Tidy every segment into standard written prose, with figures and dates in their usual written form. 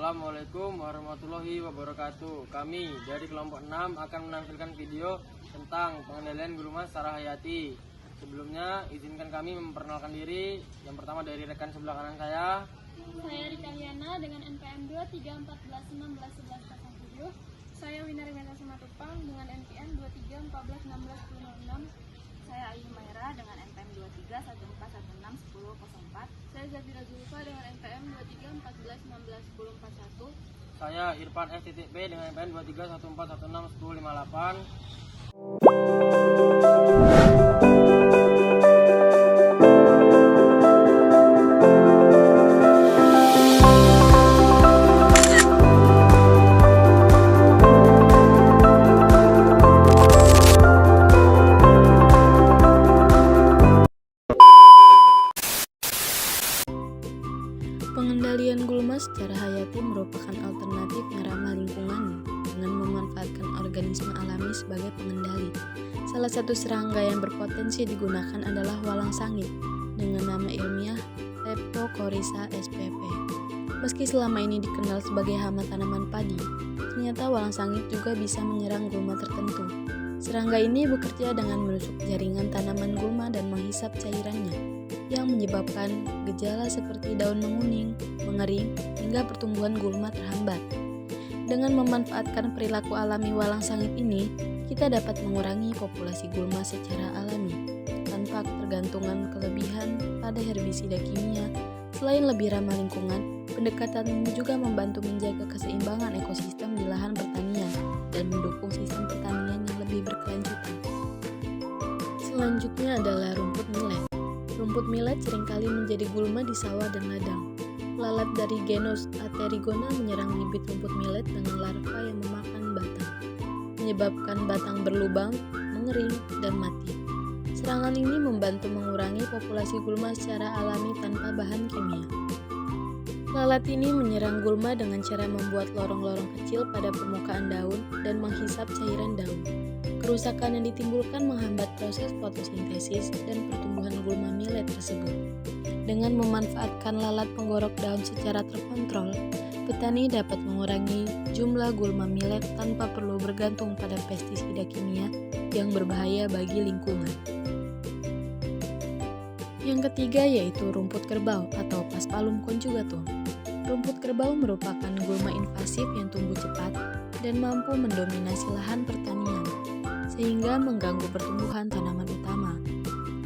Assalamualaikum warahmatullahi wabarakatuh. Kami dari kelompok 6 akan menampilkan video tentang pengendalian guluma secara hayati. Sebelumnya izinkan kami memperkenalkan diri. Yang pertama dari rekan sebelah kanan saya. Saya Rika Liana dengan NPM 2314161107. Saya Wina Renata Simatupang dengan NPM 2314161006. Saya Ayu Maira dengan NPM 2314161004. Saya Zafira Zulfa dengan NPM 2314161041. Saya Irfan F.P dengan NPM 2314161058. Pengendalian gulma secara hayati merupakan alternatif yang ramah lingkungan dengan memanfaatkan organisme alami sebagai pengendali. Salah satu serangga yang berpotensi digunakan adalah walang sangit dengan nama ilmiah Leptocoryza spp. Meski selama ini dikenal sebagai hama tanaman padi, ternyata walang sangit juga bisa menyerang gulma tertentu. Serangga ini bekerja dengan menusuk jaringan tanaman gulma dan menghisap cairannya, yang menyebabkan gejala seperti daun menguning, mengering, hingga pertumbuhan gulma terhambat. Dengan memanfaatkan perilaku alami walang sangit ini, kita dapat mengurangi populasi gulma secara alami, tanpa ketergantungan kelebihan pada herbisida kimia. Selain lebih ramah lingkungan, pendekatan ini juga membantu menjaga keseimbangan ekosistem di lahan pertanian dan mendukung sistem pertanian yang lebih berkelanjutan. Selanjutnya adalah rumput millet. Rumput millet seringkali menjadi gulma di sawah dan ladang. Lalat dari genus Aterigona menyerang bibit rumput millet dengan larva yang memakan batang, menyebabkan batang berlubang, mengering, dan mati. Serangan ini membantu mengurangi populasi gulma secara alami tanpa bahan kimia. Lalat ini menyerang gulma dengan cara membuat lorong-lorong kecil pada permukaan daun dan menghisap cairan daun. Kerusakan yang ditimbulkan menghambat proses fotosintesis dan pertumbuhan gulma millet tersebut. Dengan memanfaatkan lalat penggorok daun secara terkontrol, petani dapat mengurangi jumlah gulma millet tanpa perlu bergantung pada pestisida kimia yang berbahaya bagi lingkungan. Yang ketiga yaitu rumput kerbau atau Paspalum conjugatum. Rumput kerbau merupakan gulma invasif yang tumbuh cepat dan mampu mendominasi lahan pertanian, sehingga mengganggu pertumbuhan tanaman utama.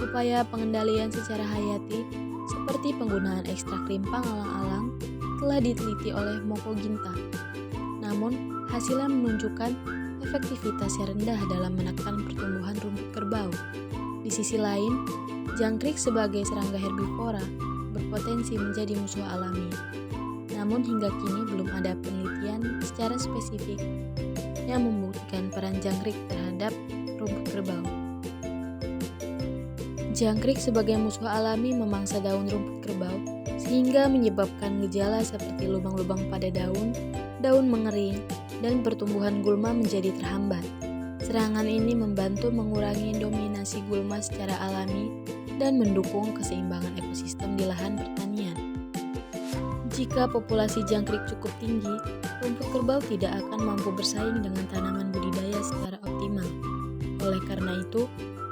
Upaya pengendalian secara hayati seperti penggunaan ekstrak rimpang alang-alang telah diteliti oleh Moko Ginta. Namun, hasilnya menunjukkan efektivitas yang rendah dalam menekan pertumbuhan rumput kerbau. Di sisi lain, jangkrik sebagai serangga herbivora berpotensi menjadi musuh alami. Namun hingga kini belum ada penelitian secara spesifik yang membuktikan peran jangkrik terhadap rumput kerbau. Jangkrik sebagai musuh alami memangsa daun rumput kerbau sehingga menyebabkan gejala seperti lubang-lubang pada daun, daun mengering, dan pertumbuhan gulma menjadi terhambat. Serangan ini membantu mengurangi dominasi gulma secara alami dan mendukung keseimbangan ekosistem di lahan pertanian. Jika populasi jangkrik cukup tinggi, rumput kerbau tidak akan mampu bersaing dengan tanaman budidaya secara optimal. Oleh karena itu,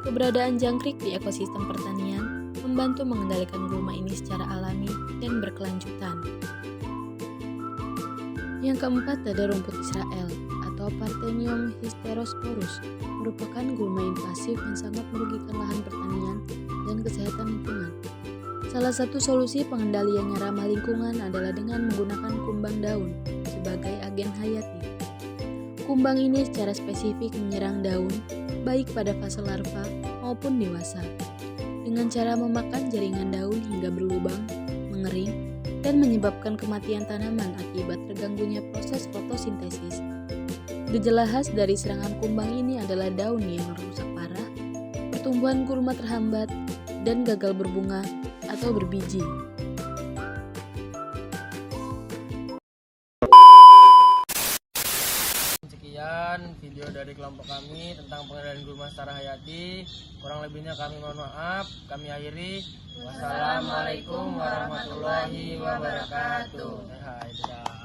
keberadaan jangkrik di ekosistem pertanian membantu mengendalikan gulma ini secara alami dan berkelanjutan. Yang keempat ada rumput Israel atau Parthenium hysterosporus, merupakan gulma invasif yang sangat merugikan lahan pertanian dan kesehatan lingkungan. Salah satu solusi pengendalian yang ramah lingkungan adalah dengan menggunakan kumbang daun sebagai agen hayati. Kumbang ini secara spesifik menyerang daun, baik pada fase larva maupun dewasa, dengan cara memakan jaringan daun hingga berlubang, mengering, dan menyebabkan kematian tanaman akibat terganggunya proses fotosintesis. Gejala khas dari serangan kumbang ini adalah daun yang rusak parah, pertumbuhan gulma terhambat, dan gagal berbunga atau berbiji. Sekian video dari kelompok kami tentang pengendalian gulma secara hayati. Kurang lebihnya kami mohon maaf. Kami akhiri. Wassalamualaikum warahmatullahi wabarakatuh. Hai, dadah.